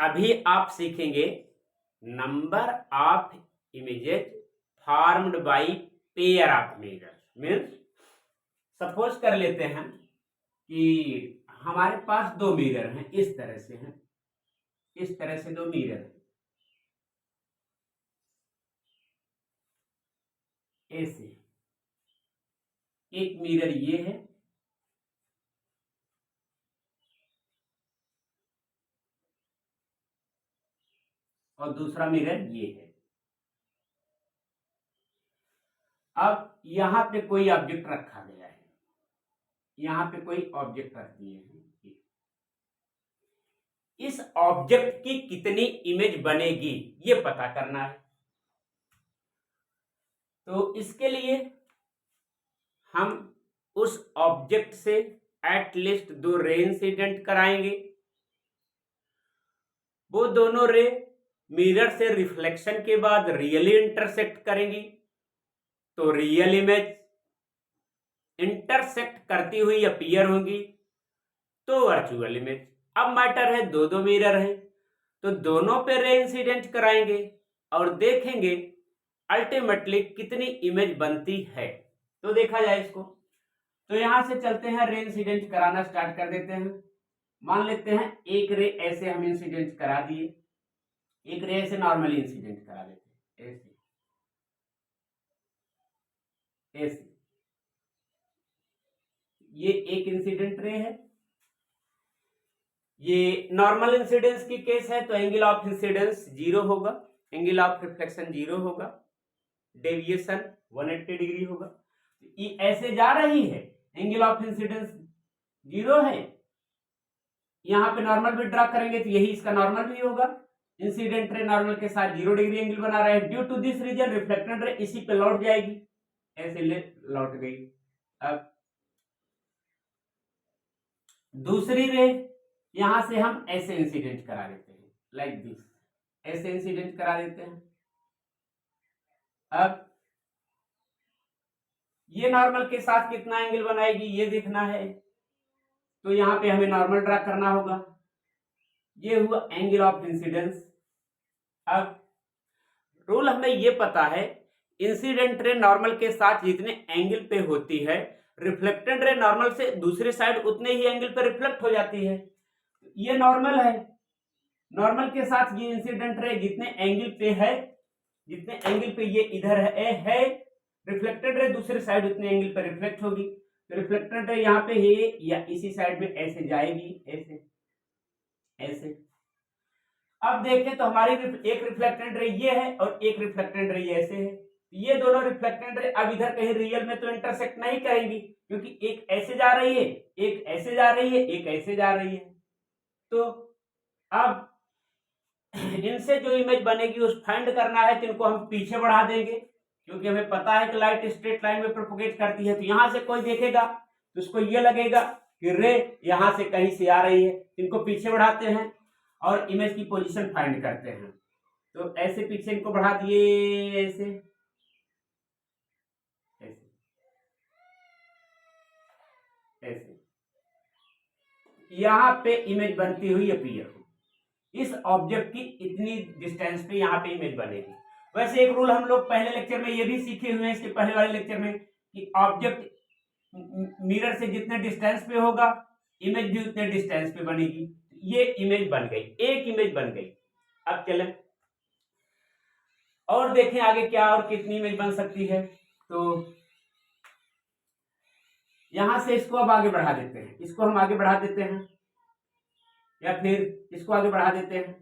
अभी आप सीखेंगे number of images formed by pair of mirrors. Means suppose कर लेते हैं कि हमारे पास दो मिरर हैं, इस तरह से हैं, इस तरह से दो मिरर हैं, ऐसे। एक मिरर ये है और दूसरा मिरर ये है। अब यहां पे कोई ऑब्जेक्ट रखा गया है, यहां पे कोई ऑब्जेक्ट रख दिए हैं। इस ऑब्जेक्ट की कितनी इमेज बनेगी ये पता करना है। तो इसके लिए हम उस ऑब्जेक्ट से एटलीस्ट दो रे इंसिडेंट कराएंगे। वो दोनों रे मिरर से रिफ्लेक्शन के बाद रियली इंटरसेक्ट करेंगी, तो रियल इमेज इंटरसेक्ट करती हुई अपीयर होंगी, तो वर्चुअल इमेज। अब मैटर है दो दो मिरर हैं, तो दोनों पे रे इंसिडेंट कराएंगे और देखेंगे अल्टीमेटली कितनी इमेज बनती है। तो देखा जाए इसको, तो यहां से चलते हैं, रे इंसिडेंट कराना स्टार्ट कर देते हैं। मान लेते हैं एक रे ऐसे हम इंसिडेंट करा दिए, एक रे ऐसे नॉर्मली इंसिडेंट करा देते हैं, ऐसे ऐसे। ये एक इंसिडेंट रे है, ये नॉर्मल इंसिडेंस की केस है, तो एंगल ऑफ इंसिडेंस 0 होगा, एंगल ऑफ रिफ्लेक्शन 0 होगा, डेविएशन 180 डिग्री होगा। ये ऐसे जा रही है, एंगल ऑफ इंसिडेंस 0 है, यहां पे नॉर्मल भी ड्रा करेंगे तो यही इसका नॉर्मल भी होगा। इंसिडेंट रे नॉर्मल के साथ 0 डिग्री एंगल बना रहा है। Due to this reason reflected ray इसी पे लौट जाएगी, ऐसे लौट गई। अब दूसरी रे यहां से हम ऐसे इंसिडेंट करा देते हैं, लाइक दिस, ऐसे इंसिडेंट करा देते हैं। अब ये नॉर्मल के साथ कितना एंगल बनाएगी ये देखना है, तो यहां पे हमें नॉर्मल ड्रा करना होगा। ये हुआ एंगल ऑफ इंसिडेंस। अब रूल हमें ये पता है, इंसिडेंट रे नॉर्मल के साथ जितने एंगल पे होती है, रिफ्लेक्टेड रे नॉर्मल से दूसरे साइड उतने ही एंगल पे रिफ्लेक्ट हो जाती है। ये नॉर्मल है, नॉर्मल के साथ ये इंसिडेंट रे जितने एंगल पे है, जितने एंगल पे ये इधर है रिफ्लेक्टेड रे दूसरे साइड उतने एंगल पे रिफ्लेक्ट होगी। तो रिफ्लेक्टेड रे यहाँ पे है या इसी साइड में ऐसे जाएगी, ऐसे ऐसे। अब देखें तो हमारी एक रिफ्लेक्टेड रे ये है और एक रिफ्लेक्टेड रे ऐसे है। ये दोनों रिफ्लेक्टेड रे अब इधर कहीं रियल में तो इंटरसेक्ट नहीं करेंगी, क्योंकि एक ऐसे जा रही है, एक ऐसे जा रही है, एक ऐसे जा रही है। तो अब इनसे जो इमेज बनेगी उस फाइंड करना है, तो इनको हम पीछे बढ़ा देंगे, क्योंकि हमें पता है कि लाइट स्ट्रेट लाइन में प्रोपोगेट करती है। तो यहां से कोई देखेगा तो उसको ये लगेगा कि रे यहां से कहीं से आ रही है, इनको पीछे बढ़ाते हैं और इमेज की पोजीशन फाइंड करते हैं। तो ऐसे पीछे इनको बढ़ा दिए, ऐसे ऐसे ऐसे, यहां पे इमेज बनती हुई अपीयर हो। इस ऑब्जेक्ट की इतनी डिस्टेंस पे यहाँ पे इमेज बनेगी। वैसे एक रूल हम लोग पहले लेक्चर में ये भी सीखे हुए हैं, इसके पहले वाले लेक्चर में, कि ऑब्जेक्ट मिरर से जितने डिस्टेंस पे होगा इमेज भी उतने डिस्टेंस पे बनेगी। ये इमेज बन गई, एक इमेज बन गई। अब चलें और देखें आगे क्या और कितनी इमेज बन सकती है। तो यहां से इसको अब आगे बढ़ा देते हैं, इसको हम आगे बढ़ा देते हैं, या फिर इसको आगे बढ़ा देते हैं,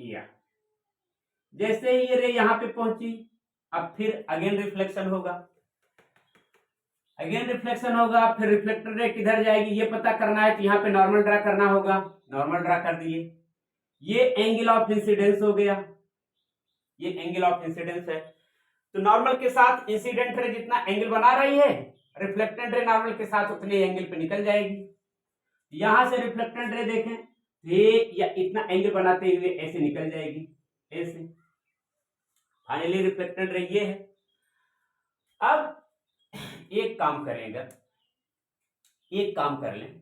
या जैसे ही ये रे यहां पे पहुंची, अब फिर अगेन रिफ्लेक्शन होगा, अगेन रिफ्लेक्शन होगा, फिर रिफ्लेक्टेड रे किधर जाएगी ये पता करना है, तो यहाँ पे नॉर्मल ड्रा करना होगा, नॉर्मल ड्रा कर दिए। ये एंगल ऑफ इंसिडेंस हो गया, ये एंगल ऑफ इंसिडेंस है। तो नॉर्मल के साथ इंसिडेंट रे जितना एंगल बना रही है, रिफ्लेक्टेड रे नॉर्मल के साथ उतने एंगल पे निकल जाएगी। यहां से रिफ्लेक्टेड रे देखें, ये या इतना एंगल बनाते हुए ऐसे निकल जाएगी, ऐसे। फाइनली रिफ्लेक्टेड रे ये है। अब एक काम करेंगे, एक काम कर लें,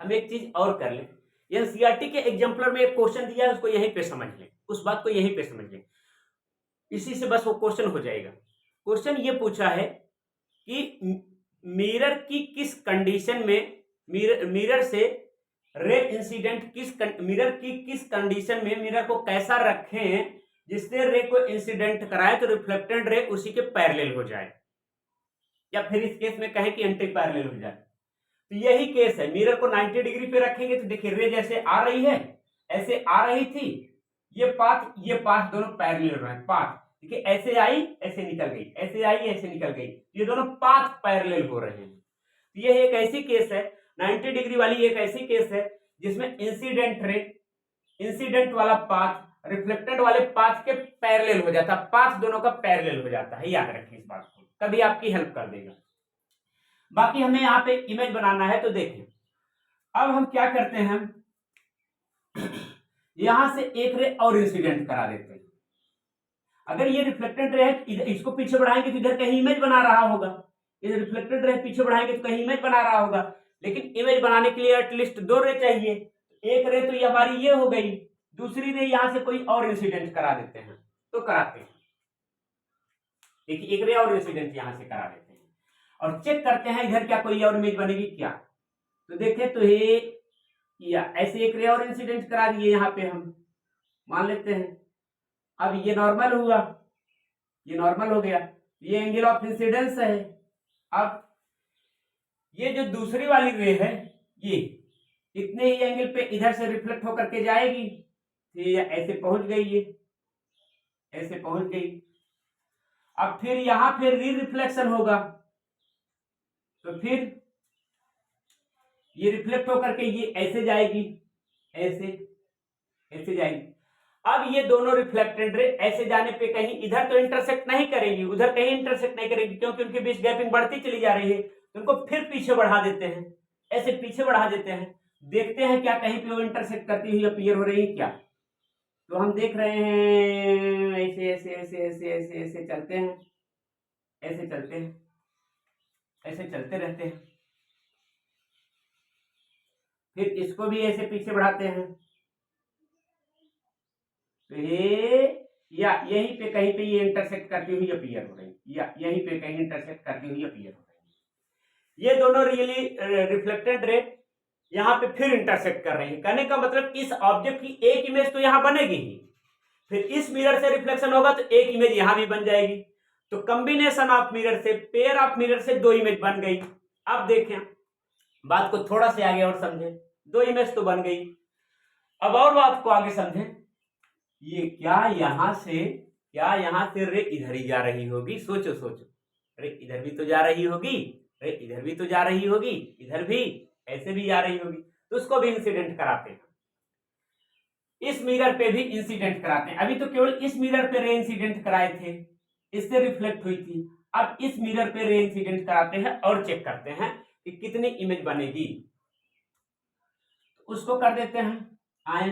हम एक चीज और कर लें, एनसीईआरटी के एग्जाम्पलर में एक क्वेश्चन दिया है, उसको यहीं पे समझ लें, उस बात को यहीं पे समझ लें, इसी से बस वो क्वेश्चन हो जाएगा। क्वेश्चन ये पूछा है कि मिरर की किस कंडीशन में मिरर से रे इंसिडेंट मिरर की किस कंडीशन में मिरर को कैसा रखें जिससे रे को इंसिडेंट कराए तो रिफ्लेक्टेड रे उसी के पैरेलल हो जाए, या फिर इस केस में कहें कि एंटी पैरेलल हो जाए। तो यही केस है, मिरर को 90 डिग्री पे रखेंगे तो देखिए रे जैसे आ रही है ऐसे आ रही थी, ये पाथ दोनों पैरेलल रहे, पाथ देखिए ऐसे आई ऐसे निकल गई, ऐसे आई ऐसे निकल गई, ये दोनों पाथ पैरेलल हो रहे हैं। तो यह एक ऐसी केस है 90 डिग्री वाली, एक ऐसी केस है जिसमें इंसिडेंट वाला पाथ रिफ्लेक्टेड वाले पाथ के पैरेलल हो जाता है, पाथ दोनों का पैरेलल हो जाता है, याद रखें इस बात को, कभी आपकी हेल्प कर देगा। बाकी हमें यहाँ पे इमेज बनाना है, तो देखें अब हम क्या करते हैं, यहां से एक रे और इंसिडेंट करा देते हैं। अगर ये रिफ्लेक्टेड रे है, इसको पीछे बढ़ाएंगे तो इधर कहीं इमेज बना रहा होगा, इधर रिफ्लेक्टेड रे पीछे बढ़ाएंगे तो कहीं इमेज बना रहा होगा, लेकिन इमेज बनाने के लिए एटलीस्ट 2 रे चाहिए। एक रे तो ये हमारी ये हो गई, दूसरी रे यहां से कोई और इंसिडेंट करा देते हैं, तो कराते हैं, देखिए एक रे और इंसिडेंट यहां से करा देते हैं और चेक करते हैं इधर क्या कोई और इमेज बनेगी क्या। तो देखें तो ये या ऐसे एक रे और इंसिडेंट करा दिए, यहां पे हम मान लेते हैं। अब ये नॉर्मल हुआ, ये नॉर्मल हो गया, ये एंगल ऑफ इंसिडेंस है। अब ये जो दूसरी वाली रे है ये इतने ही एंगल पे इधर से रिफ्लेक्ट होकर के जाएगी, ये ऐसे पहुंच गई, ये ऐसे पहुंच गई। अब फिर यहां फिर री रिफ्लेक्शन होगा, तो फिर ये रिफ्लेक्ट होकर के ये ऐसे जाएगी, ऐसे ऐसे जाएगी। अब ये दोनों रिफ्लेक्टेड रे ऐसे जाने पे कहीं इधर तो इंटरसेक्ट नहीं करेंगी, उधर कहीं इंटरसेक्ट नहीं करेंगी, क्योंकि उनके बीच गैपिंग बढ़ती चली जा रही है, तो उनको फिर पीछे बढ़ा देते हैं, ऐसे पीछे बढ़ा देते हैं, देखते हैं क्या कहीं पे वो इंटरसेक्ट करती हुई अपीयर हो रही है क्या। तो हम देख रहे हैं ऐसे ऐसे ऐसे ऐसे ऐसे ऐसे चलते हैं, ऐसे चलते हैं, ऐसे चलते रहते हैं, फिर इसको भी ऐसे पीछे बढ़ाते हैं, तो ये या यहीं पे कहीं पे ये इंटरसेक्ट करती हुई अपीयर हो रही, या यहीं पे कहीं इंटरसेक्ट करती हुई अपीयर हो रही। ये दोनों रियली रिफ्लेक्टेड रे यहाँ पे फिर इंटरसेक्ट कर रही है, कहने का मतलब इस ऑब्जेक्ट की एक इमेज तो यहाँ बनेगी ही, फिर इस मिरर से रिफ्लेक्शन होगा तो एक इमेज यहां भी बन जाएगी, तो कॉम्बिनेशन ऑफ मिरर से, पेयर ऑफ मिरर से 2 इमेज बन गई। अब देखें बात को थोड़ा से आगे और समझें, 2 इमेज तो बन गई, अब और बात को आगे समझें, ये क्या यहां से रे इधर ही जा रही होगी, सोचो सोचो, रे इधर भी तो जा रही होगी, रे इधर भी तो जा रही होगी, इधर भी ऐसे भी जा रही होगी, तो उसको भी इंसिडेंट कराते हैं, इस मिरर पे भी इंसिडेंट कराते हैं। अभी तो केवल इस मिरर पे रे इंसिडेंट कराए थे, इससे रिफ्लेक्ट हुई थी, अब इस मिरर पे रे इंसिडेंट कराते हैं और चेक करते हैं कि कितनी इमेज बनेगी, उसको कर देते हैं। आए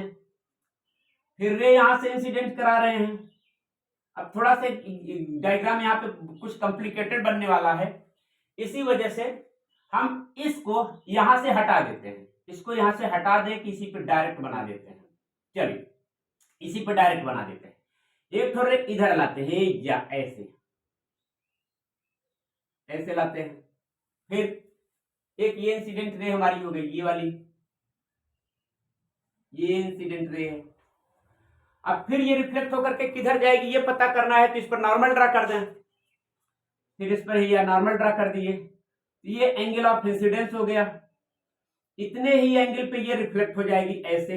फिर रे यहां से इंसिडेंट करा रहे हैं, अब थोड़ा सा डायग्राम यहाँ पे कुछ कॉम्प्लिकेटेड बनने वाला है, इसी वजह से हम इसको यहां से हटा देते हैं, इसको यहां से हटा दें, किसी पे डायरेक्ट बना देते हैं, चलिए इसी पे डायरेक्ट बना देते हैं। एक थोड़े इधर लाते हैं या ऐसे ऐसे लाते हैं, फिर एक ये इंसिडेंट रे हमारी हो गई, ये वाली ये इंसिडेंट रे है। अब फिर ये रिफ्लेक्ट होकर के किधर जाएगी ये पता करना है, तो इस पर नॉर्मल ड्रा कर दें, फिर इस पर ये नॉर्मल ड्रा कर दिए, ये एंगल ऑफ इंसिडेंस हो गया, इतने ही एंगल पे ये रिफ्लेक्ट हो जाएगी, ऐसे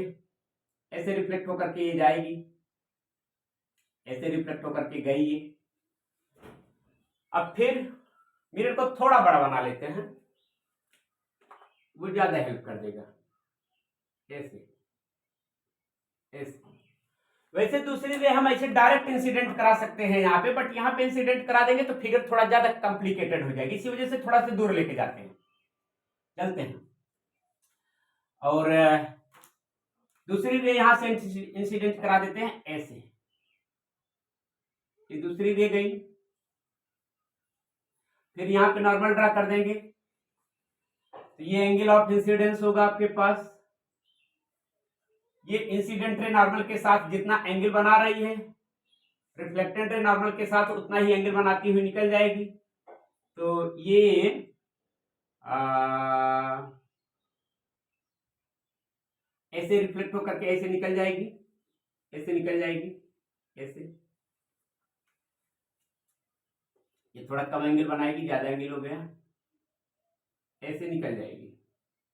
ऐसे रिफ्लेक्ट होकर के ये जाएगी, ऐसे रिफ्लेक्ट होकर के गई ये। अब फिर मिरर को थोड़ा बड़ा बना लेते हैं, वो ज्यादा हेल्प कर देगा, ऐसे ऐसे। वैसे दूसरी रे हम ऐसे डायरेक्ट इंसिडेंट करा सकते हैं यहाँ पे, बट यहाँ पे इंसिडेंट करा देंगे तो फिगर थोड़ा ज्यादा कॉम्प्लिकेटेड हो जाएगी, इसी वजह से थोड़ा सा दूर लेके जाते हैं, चलते हैं। और दूसरी रे यहां से इंसिडेंट करा देते हैं, ऐसे ये दूसरी रे गई, फिर यहां पे नॉर्मल ड्रा कर देंगे, तो ये एंगल ऑफ इंसिडेंस होगा आपके पास, ये इंसिडेंट रे नॉर्मल के साथ जितना एंगल बना रही है, रिफ्लेक्टेड रे नॉर्मल के साथ उतना ही एंगल बनाती हुई निकल जाएगी। तो ये ऐसे रिफ्लेक्ट होकर के ऐसे निकल जाएगी, ऐसे निकल जाएगी, ऐसे। ये थोड़ा कम एंगल बनाएगी, ज्यादा एंगल हो गया, ऐसे निकल जाएगी।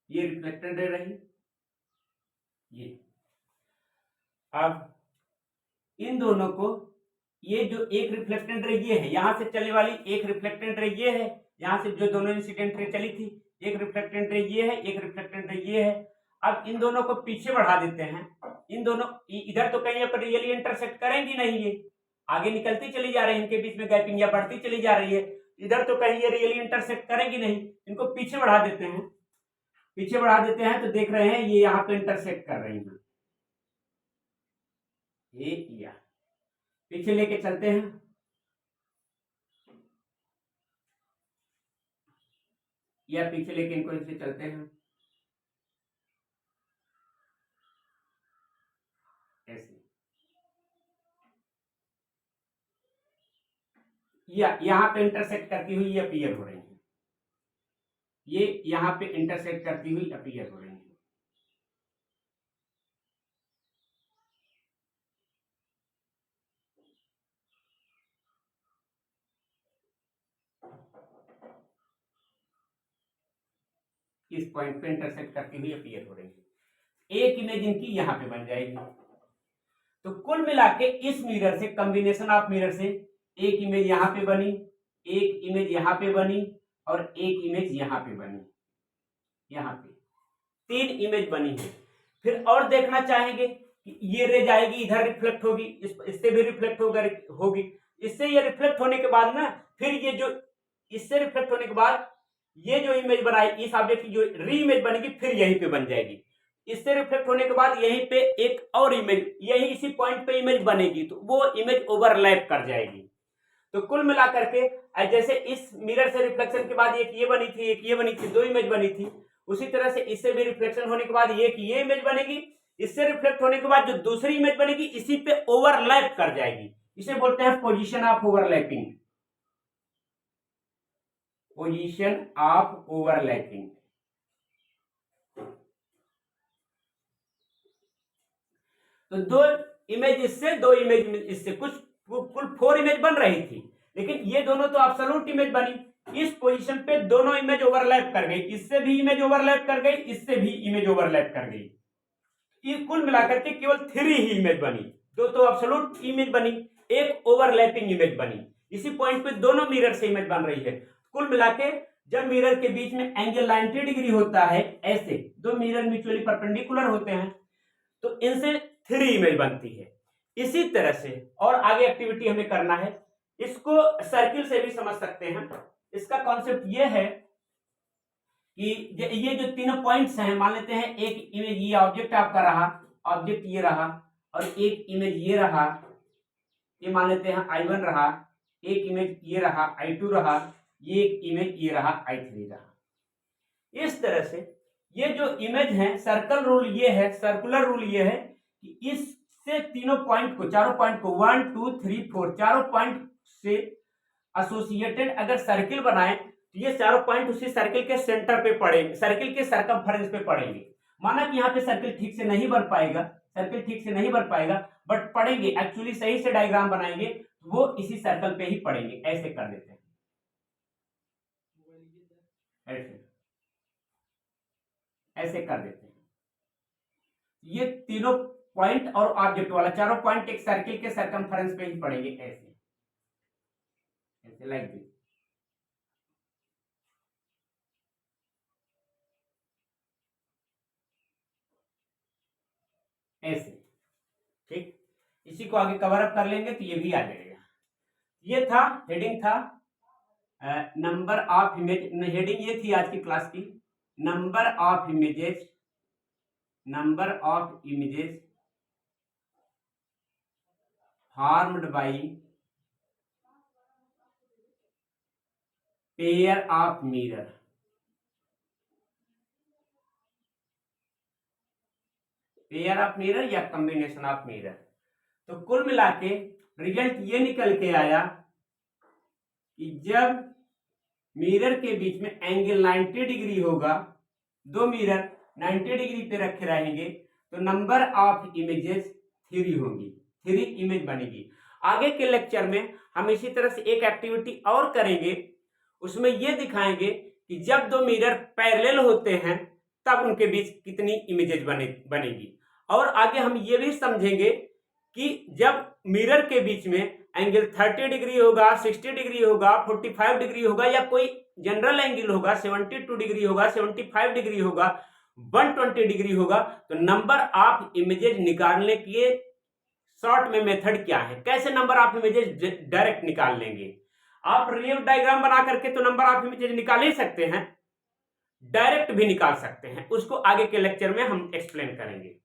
ये रिफ्लेक्टेड रे रही, ये। अब इन दोनों को, ये जो एक रिफ्लेक्टेड रे ये है, यहां से चलने वाली एक रिफ्लेक्टेड रे ये है, यहां से जो दोनों इंसिडेंट रे चली थी, एक रिफ्लेक्टेड रे ये है, एक रिफ्लेक्टेड रे ये है। अब इन दोनों को पीछे बढ़ा देते हैं। इन दोनों इधर तो कहीं पर रियली इंटरसेक्ट करेंगी नहीं, ये आगे निकलती चली जा रही है, इनके बीच में गैपिंग या बढ़ती चली जा रही है, इधर तो कहीं ये रियली इंटरसेक्ट करेंगी नहीं। इनको पीछे बढ़ा देते हैं, पीछे बढ़ा देते हैं तो देख रहे हैं ये यहाँ पे इंटरसेक्ट कर रही हैं, ये या पीछे लेके चलते हैं। या पीछे लेके इनको ऐसे चलते हैं, ऐसे। या यहाँ पे इंटरसेक्ट करती हुई ये अपीयर हो रही है, ये यहाँ पे इंटरसेक्ट करती हुई अपीयर हो रही है। इस पॉइंट पे इंटरसेक्ट करती हुई अपीयर हो रही है। एक इमेज इनकी यहाँ पे बन जाएगी। तो कुल मिला के इस मिरर से, कॉम्बिनेशन ऑफ मिरर से, एक इमेज यहाँ पे बनी, एक इमेज यहाँ पे बनी और एक इमेज यहाँ पे बनी, यहाँ पे 3 इमेज बनी है। फिर और देखना चाहेंगे कि ये रे जाएगी इधर, रिफ्लेक्ट होगी, इससे भी रिफ्लेक्ट होगी, इससे ये रिफ्लेक्ट होने के बाद ना, फिर ये जो इससे रिफ्लेक्ट होने के बाद ये जो इमेज बनाई, इस ऑब्जेक्ट की जो री इमेज बनेगी, फिर यहीं पे बन जाएगी। इससे रिफ्लेक्ट होने के बाद यहीं पे एक और इमेज, यही इसी पॉइंट पे इमेज बनेगी, तो वो इमेज ओवरलैप कर जाएगी। तो कुल मिलाकर के जैसे इस मिरर से रिफ्लेक्शन के बाद एक ये बनी थी, एक ये बनी थी, 2 इमेज बनी थी, उसी तरह से इससे भी रिफ्लेक्शन होने के बाद एक ये इमेज बनेगी, इससे रिफ्लेक्ट होने के बाद जो दूसरी इमेज बनेगी इसी पे ओवरलैप कर जाएगी। इसे बोलते हैं position of overlapping, position of overlapping. तो 2 इमेज इससे, 2 इमेज इससे, कुल 4 इमेज बन रही थी, लेकिन ये दोनों तो एब्सोल्यूट इमेज बनी। इस पोजीशन पे दोनों इमेज ओवरलैप कर गई, इससे भी इमेज ओवरलैप कर गई, इससे भी इमेज ओवरलैप कर गई। ये कुल मिलाकर के केवल 3 ही इमेज बनी, 2 तो एब्सोल्यूट इमेज बनी, एक ओवरलैपिंग इमेज बनी। इसी पॉइंट पे दोनों मिरर से इमेज बन रही है। कुल मिलाके जब मिरर के बीच में एंगल 90 डिग्री होता है, ऐसे 2 मिरर म्यूचुअली परपेंडिकुलर होते हैं, तो इनसे 3 इमेज बनती है। इसी तरह से और आगे एक्टिविटी हमें करना है, इसको सर्किल से भी समझ सकते हैं। इसका कॉन्सेप्ट ये है कि ये जो तीनों पॉइंट्स हैं, मान लेते हैं एक इमेज ये ऑब्जेक्ट आपका रहा, ऑब्जेक्ट ये रहा, और एक इमेज ये रहा, ये मान लेते हैं I1 रहा, एक इमेज ये रहा I2 रहा, ये एक इमेज ये रहा I3 रहा। इस तरह से ये जो इमेज है, सर्कल रूल ये है, सर्कुलर रूल ये है कि इससे तीनों पॉइंट को, चारों पॉइंट को 1 2 3 4 चारों पॉइंट से एसोसिएटेड अगर सर्किल बनाए तो ये चारों पॉइंट उसी सर्किल के सेंटर पे पड़ेंगे, सर्किल के सरकमफेरेंस पे पड़ेंगे। माना कि यहाँ पे सर्किल ठीक से नहीं बन पाएगा, सर्किल ठीक से नहीं बन पाएगा, बट पड़ेंगे, एक्चुअली सही से डायग्राम बनाएंगे वो इसी सर्कल पे ही पड़ेंगे। ऐसे कर देते हैं, ऐसे ऐसे कर देते हैं। ये तीनों पॉइंट और ऑब्जेक्ट वाला चारों पॉइंट एक सर्किल के सरकमफेरेंस पे ही पड़ेंगे, ऐसे ऐसे लाइक दिस। ऐसे, ठीक। इसी को आगे कवर अप कर लेंगे तो ये भी आ जाएगा। ये था, हेडिंग था नंबर ऑफ इमेज, हेडिंग ये थी आज की क्लास की, number of images, number of images formed by pair of mirror. Pair of mirror या कॉम्बिनेशन ऑफ मिरर। तो कुल मिला के रिजल्ट ये निकल के आया कि जब मिरर के बीच में एंगल 90 डिग्री होगा, दो मिरर 90 डिग्री पे रखे रहेंगे, तो नंबर ऑफ इमेजेस 3 होगी, 3 इमेज बनेगी। आगे के लेक्चर में हम इसी तरह से एक एक्टिविटी और करेंगे, उसमें यह दिखाएंगे कि जब दो मिरर पैरेलल होते हैं तब उनके बीच कितनी इमेजेस बनेगी। और आगे हम ये भी समझेंगे कि जब मिरर के बीच में एंगल 30 डिग्री होगा, 60 डिग्री होगा, 45 डिग्री होगा, या कोई जनरल एंगल होगा, 72 डिग्री होगा, 75 डिग्री होगा, 120 डिग्री होगा, तो नंबर ऑफ इमेजेस निकालने के शॉर्ट में मेथड क्या है, कैसे नंबर ऑफ इमेजेस डायरेक्ट निकाल लेंगे। आप रियल डायग्राम बना करके तो नंबर ऑफ इमेजेस निकाल ही सकते हैं, डायरेक्ट भी निकाल सकते हैं, उसको आगे के लेक्चर में हम एक्सप्लेन करेंगे।